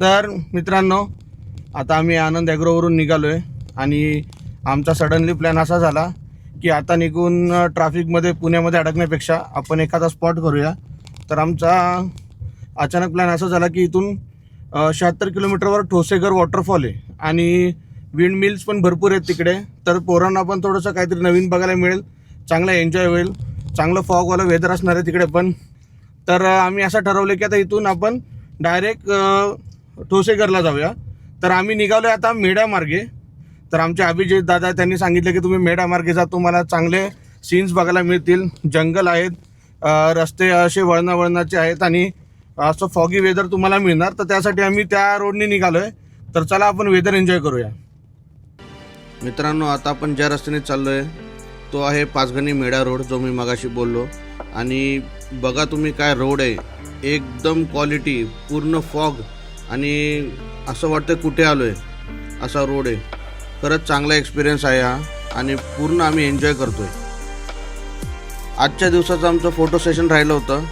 तर मित्रांनो, आता आम्ही आनंद ॲग्रोवरून निघालो आहे आणि आमचा सडनली प्लॅन असा झाला की आता निघून ट्रॅफिकमध्ये पुण्यामध्ये अडकण्यापेक्षा आपण एखादा स्पॉट करूया. तर आमचा अचानक प्लॅन असा झाला की इथून 76 किलोमीटरवर ठोसेघर वॉटरफॉल आहे आणि विंड मिल्स पण भरपूर आहेत तिकडे. तर पोरांना पण थोडंसं काहीतरी नवीन बघायला मिळेल, चांगला एन्जॉय होईल, चांगलं फॉगवालं वेदर असणार आहे तिकडे पण. तर आम्ही असं ठरवलं की आता इथून आपण डायरेक्ट ठोसेघरला जाऊया. तर आम्ही निघालो आता मेढा मार्गे. तर आमचे अभिजित दादा त्यांनी सांगितलं की तुम्ही मेढा मार्गे जा, तुम्हाला चांगले सीन्स बघायला मिळतील, जंगल आहेत, रस्ते असे वळणावळणाचे आहेत आणि असं फॉगी वेदर तुम्हाला मिळणार. तर त्यासाठी आम्ही त्या रोडने निघालो आहे. तर चला आपण वेदर एन्जॉय करूया. मित्रांनो, आता आपण ज्या रस्त्याने चाललो आहे तो आहे पाचगणी मेढा रोड, जो मी मगाशी बोललो. आणि बघा तुम्ही काय रोड आहे, एकदम क्वालिटी, पूर्ण फॉग आणि असं वाटतं कुठे आलो आहे असा रोड आहे. खरंच चांगला एक्सपिरियन्स आहे हा आणि पूर्ण आम्ही एन्जॉय करतो आहे. आजच्या दिवसाचं आमचं फोटो सेशन राहिलं होतं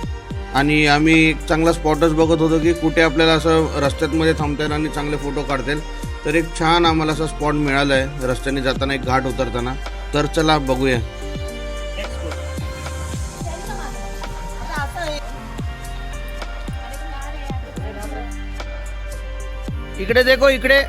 आणि आम्ही चांगला स्पॉटच बघत होतो की कुठे आपल्याला असं रस्त्यामध्ये थांबता येईल आणि चांगले फोटो काढता येईल. तर एक छान आम्हाला असा स्पॉट मिळाला आहे रस्त्याने जाताना, एक घाट उतरताना. तर चला बघूया. इकडे देखो, इकडे.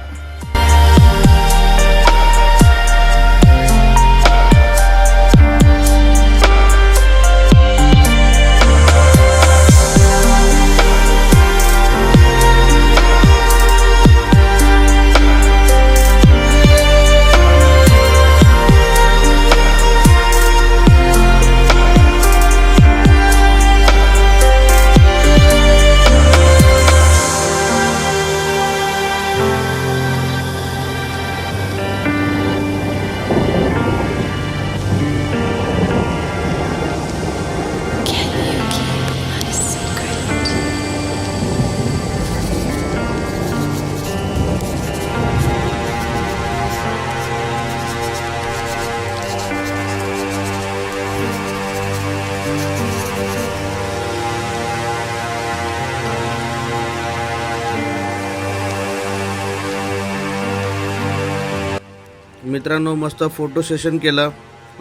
मित्रांनो, मस्त फोटो सेशन केलं,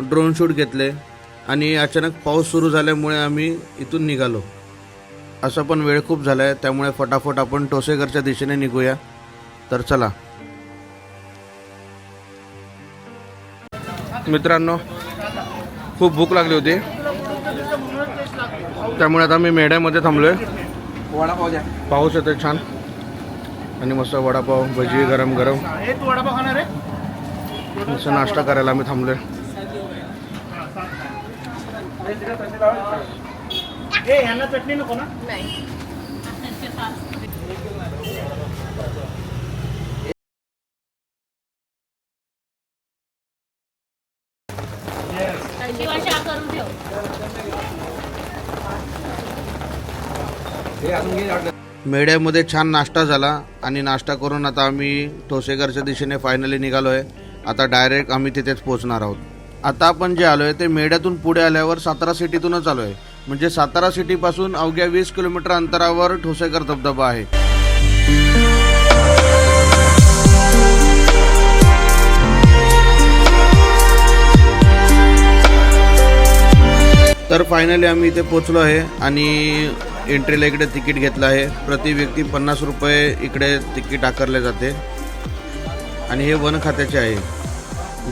ड्रोन शूट घेतले आणि अचानक पाऊस सुरू झाल्यामुळे आम्ही इथून निघालो. असं पण वेळ खूप झाला आहे, त्यामुळे फटाफट आपण ठोसेघरच्या दिशेने निघूया. तर चला. मित्रांनो, खूप भूक लागली होती, त्यामुळे आता मी मेढ्यामध्ये थांबलोय. वडापाव द्या. पाऊस येतोय छान आणि मस्त वडापाव भजी गरम गरम. तू वडापाव खाणार आहे? असं नाश्ता करायला आम्ही थांबलोय. चटणी नको ना? नाही. मेढ्यामध्ये छान नाश्ता झाला आणि नाश्ता करून आता आम्ही ठोसेघरच्या दिशेने फायनली निघालो आहे. आता डायरेक्ट आम्ही तिथेच पोहोचणार आहोत. आता आपण जे आलो आहे ते मेढ्यातून पुढे आल्यावर सातारा सिटीतूनच आलो आहे. म्हणजे सातारा सिटीपासून अवघ्या 20 किलोमीटर अंतरावर ठोसेघर धबधबा आहे. तर फायनली आम्ही इथे पोचलो आहे आणि एंट्रीला इकडे तिकीट घेतलं आहे. प्रति व्यक्ती 50 रुपये इकडे तिकीट आकारले जाते आणि हे वन खात्याचे आहे.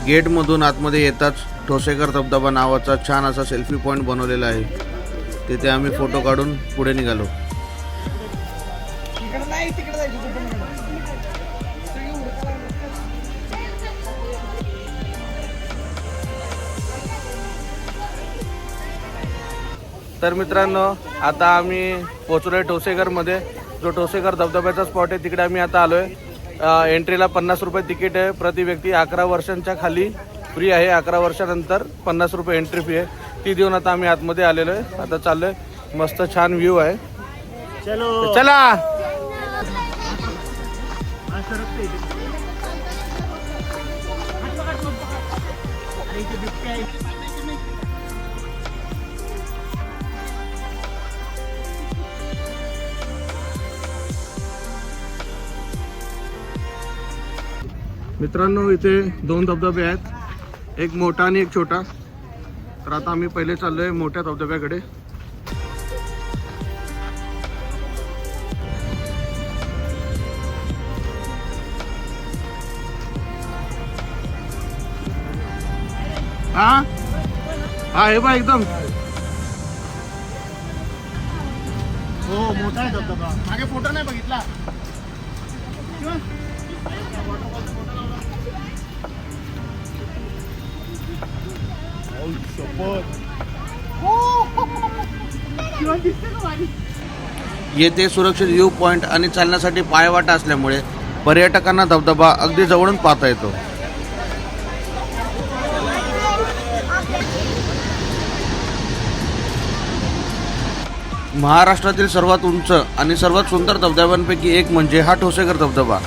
गेटमधून आतमध्ये येताच ठोसेघर धबधबा नावाचा छान असा सेल्फी पॉईंट बनवलेला आहे. तिथे आम्ही फोटो काढून पुढे निघालो. तर मित्रांनो, आता आम्ही पोचलोय ठोसेघरमध्ये. जो ठोसेघर धबधब्याचा स्पॉट आहे तिकडे आम्ही आता आलोय. एंट्रीला 50 रुपये तिकीट आहे. प्रति व्यक्ती 11 वर्षांच्या खाली फ्री आहे. 11 वर्षानंतर 50 रुपये एंट्री फी आहे. ती देऊन आता आम्ही आतमध्ये आलेलो आहे. आता चाललोय. मस्त छान व्ह्यू आहे. चला. मित्रांनो इथे 2 धबधबे आहेत, एक मोठा आणि एक छोटा. तर आता आम्ही पहिले चाललोय मोठ्या धबधब्याकडे. हा हा हे बा एकदम हो मोठा आहे धबधबा. मागे फोटो नाही बघितला. येथे सुरक्षित व्ह्यू पॉइंट आणि चालण्यासाठी पायवाटा असल्यामुळे पर्यटकांना धबधबा अगदी जवळून पाहता येतो. महाराष्ट्रातील सर्वात उंच आणि सर्वात सुंदर धबधब्यांपैकी एक म्हणजे हा ठोसेघर धबधबा.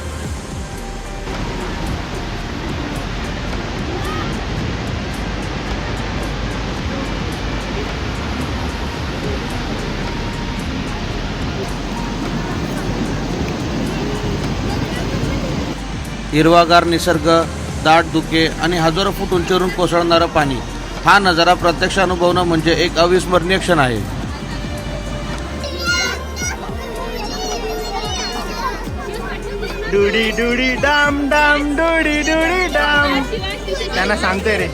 हिरवागार निसर्ग, दाट धुके आणि हजारो फूट उंचीवरून कोसळणारं पाणी, हा नजारा प्रत्यक्ष अनुभवणं म्हणजे एक अविस्मरणीय क्षण आहे. डुडी डुडी डाम डाम डुडी डुडी डाम. त्यांना सांगते रे.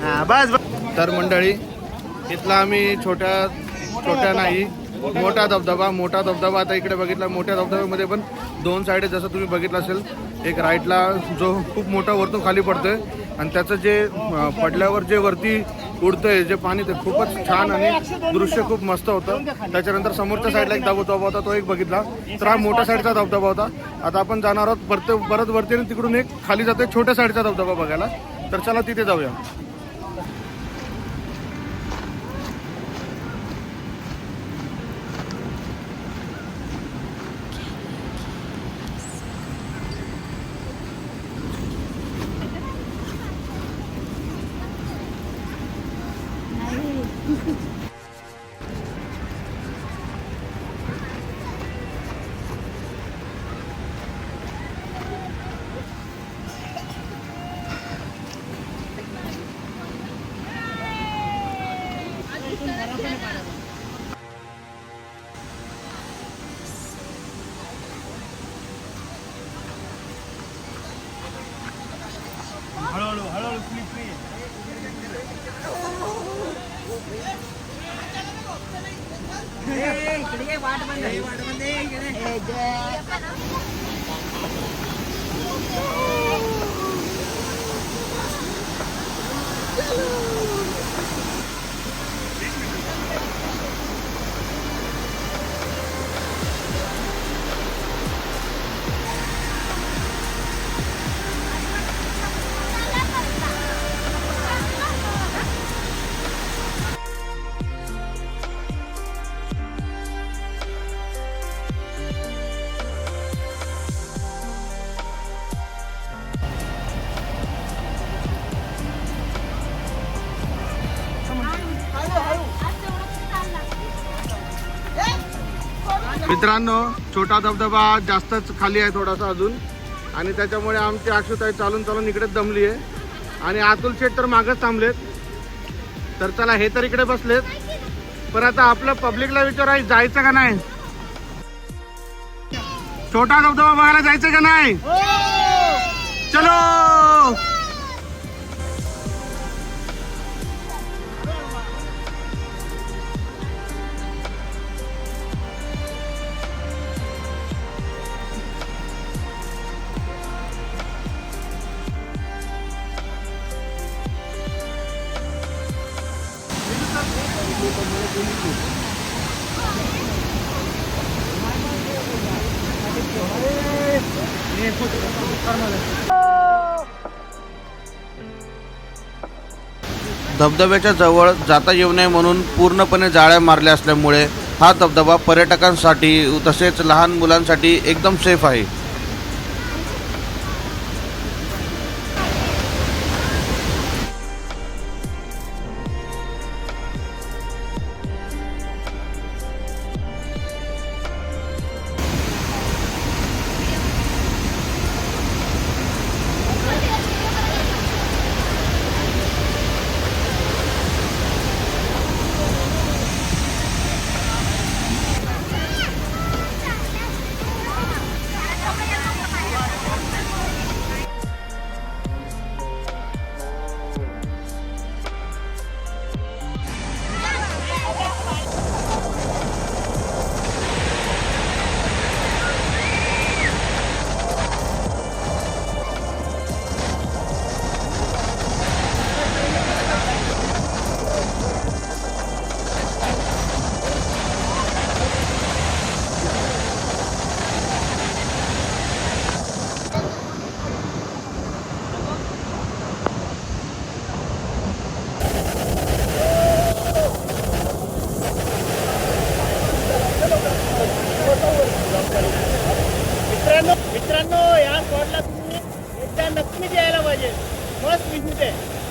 हा बस बस. तर मंडळी इथला आम्ही छोट्या नाही मोठा धबधबा आता इकडे बघितला. मोठ्या धबधब्यामध्ये पण 2 साईड जसं तुम्ही बघितलं असेल, एक राईटला जो खूप मोठा वरतून खाली पडतोय आणि त्याचं जे पडल्यावर जे वरती उडतंय जे पाणी ते खूपच छान आणि दृश्य खूप मस्त होतं. त्याच्यानंतर समोरच्या साईडला एक धबधबा होता, तो एक बघितला. तर हा मोठ्या साईडचा धबधबा होता. आता आपण जाणार आहोत परत वरती आणि तिकडून एक खाली जातोय छोट्या साईडचा धबधबा बघायला. तर चला तिथे जाऊया. हळूहळू हळूहळू फ्री फ्री. मित्रांनो छोटा धबधबा जास्तच खाली आहे थोडासा अजून, आणि त्याच्यामुळे आमची अक्षताई चालून इकडेच दमली आहे आणि अतुल शेठ तर मागच थांबलेत. तर चला हे तर इकडे बसलेत, पण आता आपलं पब्लिकला विचारायचं जायचं का नाही, छोटा धबधबा बघायला जायचं का नाही. चलो. धबधब्याच्या जवळ जाता येऊ नये म्हणून पूर्णपणे जाळ्या मारल्या असल्यामुळे हा धबधबा पर्यटकांसाठी तसेच लहान मुलांसाठी एकदम सेफ आहे.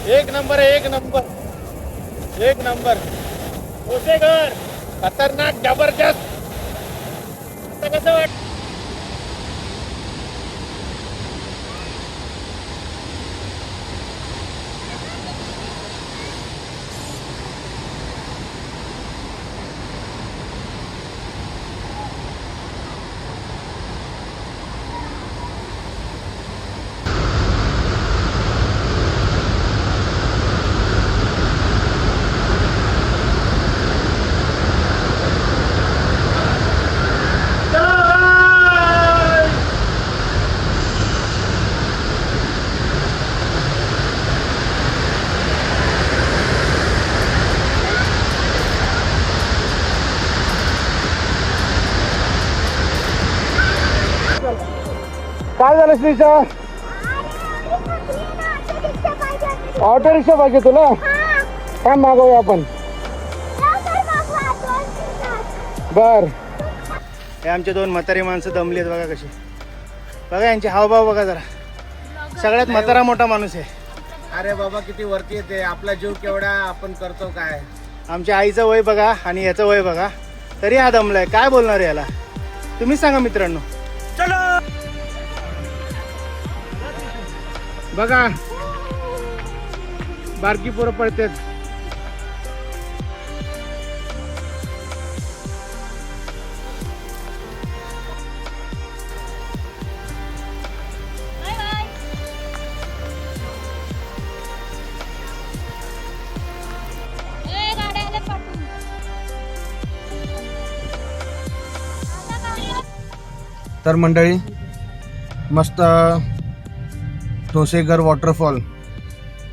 एक नंबर आहे, एक नंबर, एक नंबर. ठोसेघर खतरनाक, जबरदस्त. आता कसं वाटत? काय झालं श्रीचा? ऑटो रिक्षा पाहिजे तुला? काय मागवूया आपण? बर. हे आमचे दोन म्हातारी माणसं दमली आहेत बघा कशी. बघा यांचे हावभाव बघा जरा. सगळ्यात म्हातारा मोठा माणूस आहे. अरे बाबा किती वरती येते, आपला जीव केवढा, आपण करतो काय. आमच्या आईचं वय बघा आणि याचं वय बघा, तरी हा दमलाय. काय बोलणार याला तुम्हीच सांगा मित्रांनो. चलो बघा बारकी पोरं पडतात. तर मंडळी मस्त ठोसेघर वॉटरफॉल,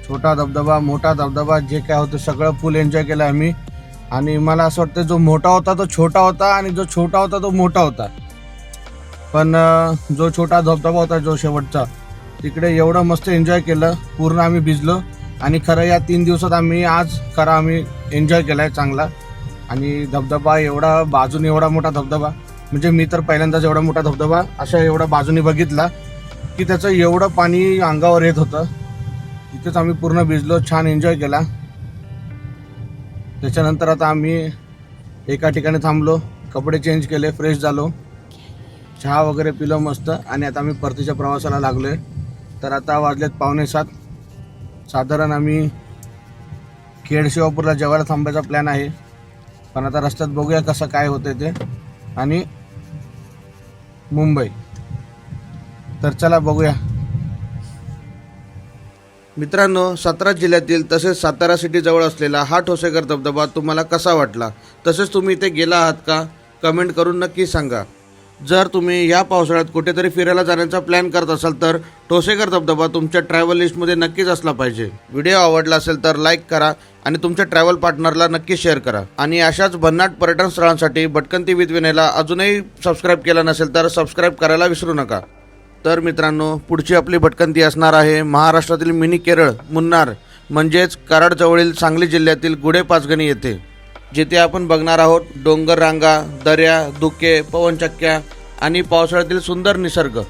छोटा धबधबा मोठा धबधबा जे काय होतं सगळं फुल एन्जॉय केलं आम्ही. आणि मला असं वाटतं जो मोठा होता तो छोटा होता आणि जो छोटा होता तो मोठा होता. पण जो छोटा धबधबा होता जो शेवटचा तिकडे एवढं मस्त एन्जॉय केलं, पूर्ण आम्ही भिजलो. आणि खरं या 3 दिवसात आम्ही एन्जॉय केला आहे चांगला. आणि धबधबा एवढा बाजूने एवढा मोठा धबधबा म्हणजे मी तर पहिल्यांदाच एवढा मोठा धबधबा अशा एवढा बाजूने बघितला की त्याचं एवढं पाणी अंगावर येत होतं. तिथेच आम्ही पूर्ण भिजलो, छान एन्जॉय केला. त्याच्यानंतर आता आम्ही एका ठिकाणी थांबलो, कपडे चेंज केले, फ्रेश झालो, चहा वगैरे पिलो मस्त. आणि आता आम्ही परतीच्या प्रवासाला लागलो आहे. तर आता वाजलेत 6:45. साधारण आम्ही खेड शिवापूरला जेवायला थांबायचा प्लॅन आहे. पण आता रस्त्यात बघूया कसं काय होतं ते. आणि मुंबई, तर चला बघूया. मित्रांनो, 17 जिल्ह्यातील तसेच सातारा सिटी जवळ असलेला हा ठोसेघर धबधबा तुम्हाला कसा वाटला, तसेच तुम्ही इथे गेला आहात का, कमेंट करून नक्की सांगा. जर तुम्ही या पावसाळ्यात कुठेतरी फिरायला जाण्याचा प्लॅन करत असाल तर ठोसेघर धबधबा तुमच्या ट्रॅव्हल लिस्टमध्ये नक्कीच असला पाहिजे. व्हिडिओ आवडला असेल तर लाईक करा आणि तुमच्या ट्रॅव्हल पार्टनरला नक्की शेअर करा. आणि अशाच भन्नाट पर्यटन स्थळांसाठी भटकंती विथ विनयला अजूनही सबस्क्राईब केला नसेल तर सबस्क्राईब करायला विसरू नका. तर मित्रांनो, पुढची आपली भटकंती असणार आहे महाराष्ट्रातील मिनी केरळ मुन्नार म्हणजेच कराडजवळील सांगली जिल्ह्यातील गुढे पाचगणी येथे, जिथे आपण बघणार आहोत डोंगर रांगा, दऱ्या, धुके, पवनचक्क्या आणि पावसाळ्यातील सुंदर निसर्ग.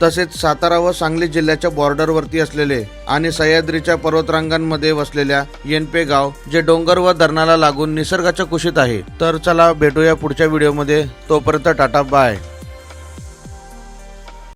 तसेच सातारा व सांगली जिल्ह्याच्या बॉर्डरवरती असलेले आणि सह्याद्रीच्या पर्वतरांगांमध्ये वसलेल्या येनपे गाव, जे डोंगर व धरणाला लागून निसर्गाच्या कुशीत आहे. तर चला भेटूया पुढच्या व्हिडिओमध्ये. तोपर्यंत टाटा बाय.